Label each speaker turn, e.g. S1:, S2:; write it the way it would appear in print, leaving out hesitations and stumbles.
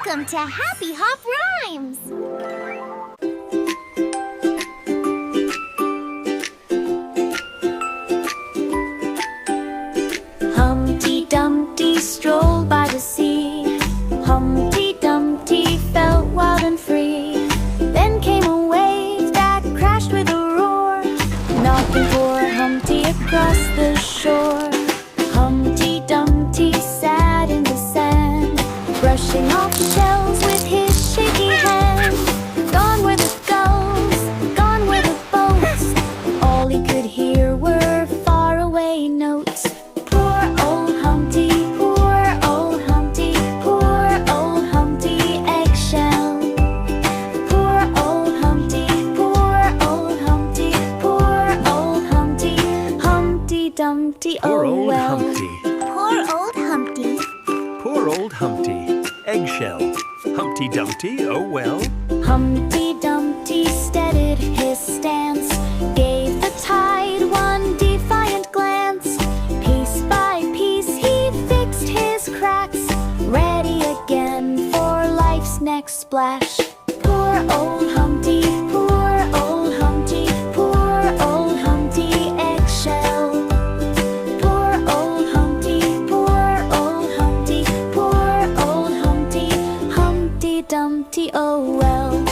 S1: Welcome to HappyHop Rhymes!
S2: Humpty Dumpty strolled by the sea. Humpty Dumpty felt wild and free. Then came a wave that crashed with a roar, knocking poor Humpty across the shore. Humpty Dumpty sat in the sand, brushing off shells with his shaky hand. Gone were the gulls, gone were the boats. All he could hear were faraway notes. Poor old Humpty, poor old Humpty, poor old Humpty eggshell. Poor old Humpty, poor old Humpty, poor old Humpty, Humpty Dumpty,
S3: Poor
S2: oh
S3: old
S2: well.
S3: Humpty.
S1: Poor old Humpty.
S3: Poor old Humpty. Eggshell. Humpty Dumpty, oh well.
S2: Humpty Dumpty steadied his stance, gave the tide one defiant glance. Piece by piece he fixed his cracks, ready again for life's next splash. Poor old Humpty, poor old Humpty, poor old Humpty eggshell. Poor old Humpty, poor old Humpty, poor old Humpty, Humpty Dumpty, oh well.